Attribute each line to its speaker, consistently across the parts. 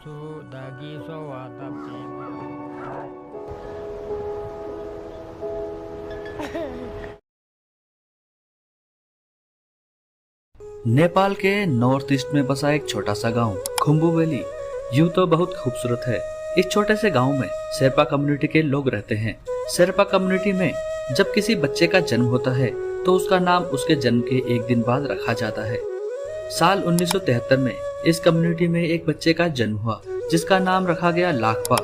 Speaker 1: suhu dagi sowatap
Speaker 2: Nepal के north east में बसा एक छोटा सा गांव खुम्बू वैली यूं तो बहुत खूबसूरत है। इस छोटे से गांव में शेरपा कम्युनिटी के लोग रहते हैं। शेरपा कम्युनिटी में जब किसी बच्चे का जन्म होता है तो उसका नाम उसके जन्म के एक दिन बाद रखा जाता है। साल 1973 में इस कम्युनिटी में एक बच्चे का जन्म हुआ जिसका नाम रखा गया लाकपा।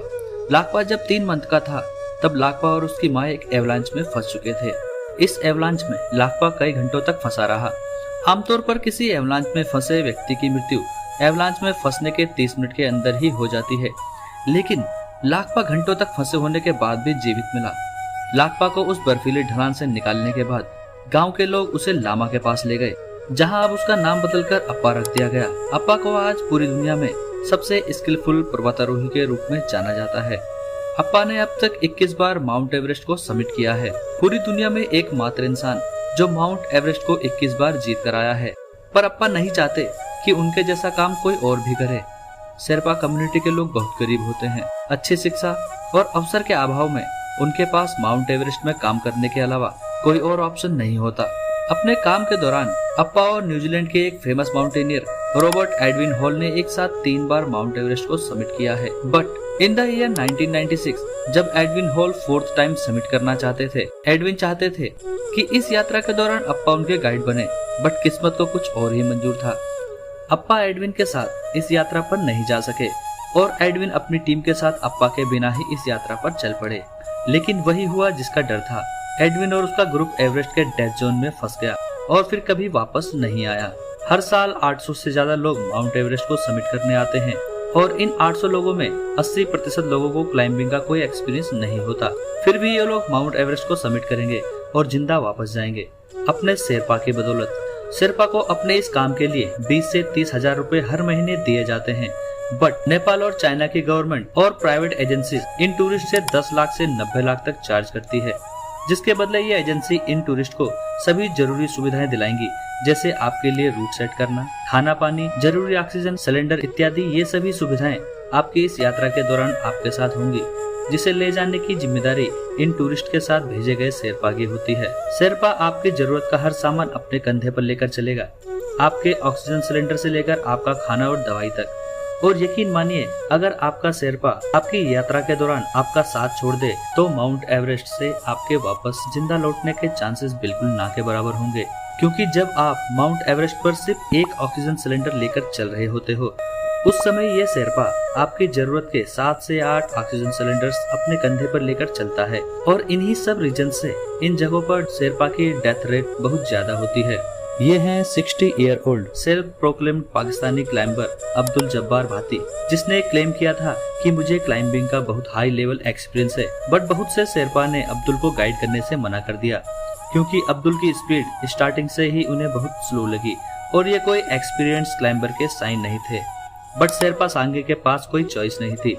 Speaker 2: लाकपा जब 3 मंथ का था तब लाकपा और उसकी माँ एक एवलांच में फंस चुके थे। इस एवलांच में लाकपा कई घंटों तक फंसा रहा। आमतौर पर किसी एवलांच में फंसे व्यक्ति की मृत्यु एवलांच में फंसने के 30 मिनट के अंदर ही हो जाती है, लेकिन लाकपा घंटों तक फंसे होने के बाद भी जीवित मिला। लाकपा को उस बर्फीली ढलान से निकालने के बाद गांव के लोग उसे लामा के पास ले गए, जहां अब उसका नाम बदलकर अप्पा रख दिया गया। अप्पा को आज पूरी दुनिया में सबसे स्किलफुल पर्वतारोही के रूप में जाना जाता है। अप्पा ने अब तक 21 बार माउंट एवरेस्ट को समिट किया है। पूरी दुनिया में एकमात्र इंसान जो माउंट एवरेस्ट को 21 बार जीत कर आया है। पर अप्पा नहीं चाहते कि उनके जैसा काम कोई और भी करे। शेरपा कम्युनिटी के लोग बहुत गरीब होते हैं। अच्छी शिक्षा और अवसर के अभाव में उनके पास माउंट एवरेस्ट में काम करने के अलावा कोई और ऑप्शन नहीं होता। अपने काम के दौरान अप्पा और न्यूजीलैंड के एक famous mountaineer Robert Edwin hall ने एक साथ 3 बार माउंट एवरेस्ट को समिट किया है। बट इन द ईयर 1996 जब Edwin hall 4th time summit करना चाहते थे, एडविन चाहते थे कि इस यात्रा के दौरान अप्पा उनके गाइड बने, बट किस्मत को कुछ और ही मंजूर था। अप्पा एडविन के साथ इस यात्रा पर नहीं जा सके और एडविन अपनी टीम के साथ अप्पा के बिना ही इस यात्रा पर चल पड़े। लेकिन वही हुआ जिसका डर था। एडविन और उसका ग्रुप एवरेस्ट के डेथ जोन में फंस गया और फिर कभी वापस नहीं आया। हर साल 800 से ज्यादा लोग माउंट एवरेस्ट को समिट करने आते हैं और इन 800 लोगों में 80% लोगों को क्लाइंबिंग का कोई एक्सपीरियंस नहीं होता। फिर भी ये लोग माउंट एवरेस्ट को समिट करेंगे और जिंदा वापस जाएंगे अपने शेरपा की बदौलत। शेरपा को अपने इस काम के लिए 20 से 30 हजार रुपए हर महीने दिए जाते हैं। बट नेपाल और चाइना की गवर्नमेंट और प्राइवेट एजेंसीज इन टूरिस्ट से 10 लाख से 90 लाख तक चार्ज करती है, जिसके बदले ये एजेंसी इन टूरिस्ट को सभी जरूरी सुविधाएं दिलाएंगी, जैसे आपके लिए रूट सेट करना, खाना पानी, जरूरी ऑक्सीजन सिलेंडर इत्यादि। ये सभी सुविधाएं आपकी इस यात्रा के दौरान आपके साथ होंगी, जिसे ले जाने की जिम्मेदारी इन टूरिस्ट के साथ भेजे गए शेरपा की होती है। शेरपा आपकी जरूरत का हर सामान अपने कंधे पर लेकर चलेगा, आपके ऑक्सीजन सिलेंडर से लेकर आपका खाना और दवाई तक। और यकीन मानिए, अगर आपका शेरपा आपकी यात्रा के दौरान आपका साथ छोड़ दे तो माउंट एवरेस्ट से आपके वापस जिंदा लौटने के चांसेस बिल्कुल ना के बराबर होंगे, क्योंकि जब आप माउंट एवरेस्ट पर सिर्फ एक ऑक्सीजन सिलेंडर लेकर चल रहे होते हो, उस समय ये शेरपा आपकी जरूरत के 7 से 8 ऑक्सीजन सिलेंडर्स अपने कंधे पर लेकर चलता है। और इन्हीं सब रीजन से इन जगहों पर शेरपा की डेथ रेट बहुत ज्यादा होती है। ये हैं 60 year old self proclaimed Pakistani climber Abdul Jabbar भाती, जिसने क्लेम किया था कि मुझे क्लाइंबिंग का बहुत हाई लेवल एक्सपीरियंस है। बट बहुत से शेरपा ने अब्दुल को गाइड करने से मना कर दिया, क्योंकि अब्दुल की स्पीड स्टार्टिंग से ही उन्हें बहुत स्लो लगी और ये कोई एक्सपीरियंस क्लाइंबर के साइन नहीं थे। बट शेरपा सांगे के पास कोई चॉइस नहीं थी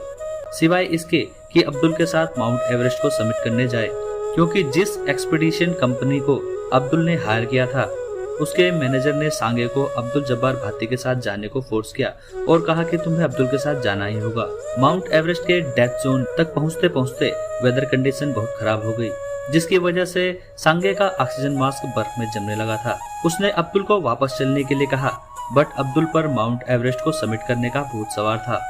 Speaker 2: सिवाय इसके कि अब्दुल के साथ माउंट एवरेस्ट को समिट करने जाए, क्योंकि जिस एक्सपीडिशन कंपनी को अब्दुल ने हायर किया था उसके मैनेजर ने सांगे को अब्दुल जब्बार भाती के साथ जाने को फोर्स किया और कहा कि तुम्हें अब्दुल के साथ जाना ही होगा। माउंट एवरेस्ट के डेथ जोन तक पहुंचते पहुंचते वेदर कंडीशन बहुत खराब हो गई, जिसकी वजह से सांगे का ऑक्सीजन मास्क बर्फ में जमने लगा था। उसने अब्दुल को वापस चलने के लिए कहा, बट अब्दुल पर माउंट एवरेस्ट को समिट करने का भूत सवार था।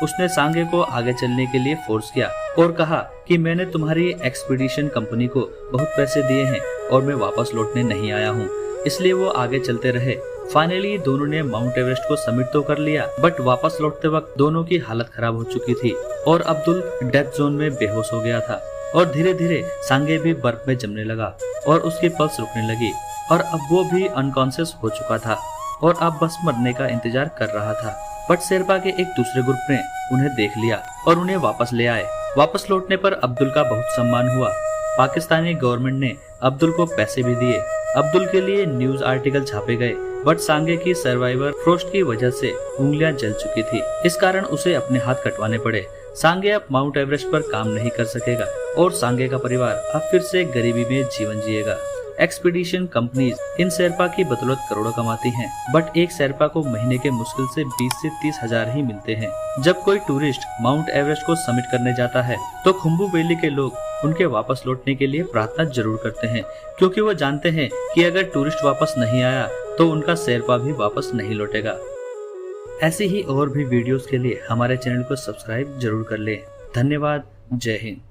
Speaker 2: उसने सांगे को आगे चलने के लिए फोर्स किया और कहा कि मैंने तुम्हारी एक्सपीडिशन कंपनी को बहुत पैसे दिए हैं और मैं वापस लौटने नहीं आया हूँ, इसलिए वो आगे चलते रहे। फाइनली दोनों ने माउंट एवरेस्ट को समिट तो कर लिया, बट वापस लौटते वक्त दोनों की हालत खराब हो चुकी थी और अब्दुल डेथ जोन में बेहोश हो गया था। और धीरे धीरे सांगे भी बर्फ में जमने लगा और उसकी पल्स रुकने लगी और अब वो भी अनकॉन्शियस हो चुका था और अब बस मरने का इंतजार कर रहा था। बट शेरपा के एक दूसरे ग्रुप ने उन्हें देख लिया और उन्हें वापस ले आए। वापस लौटने पर अब्दुल का बहुत सम्मान हुआ। पाकिस्तानी गवर्नमेंट ने अब्दुल को पैसे भी दिए। अब्दुल के लिए न्यूज आर्टिकल छापे गए, बट सांगे की सर्वाइवर फ्रोस्ट की वजह से उंगलियां जल चुकी थी, इस कारण उसे अपने हाथ कटवाने पड़े। सांगे अब माउंट एवरेस्ट पर काम नहीं कर सकेगा और सांगे का परिवार अब फिर से गरीबी में जीवन जिएगा। एक्सपीडिशन कंपनीज इन शेरपा की बदौलत करोड़ों कमाती हैं, बट एक शेरपा को महीने के मुश्किल से 20 से 30 हजार ही मिलते हैं। जब कोई टूरिस्ट माउंट एवरेस्ट को समिट करने जाता है तो खुम्बू वैली के लोग उनके वापस लौटने के लिए प्रार्थना जरूर करते हैं, क्योंकि वो जानते हैं कि अगर टूरिस्ट वापस नहीं आया तो उनका शेरपा भी वापस नहीं लौटेगा। ऐसी ही और भी वीडियोस के लिए हमारे चैनल को सब्सक्राइब जरूर कर लें। धन्यवाद। जय हिंद।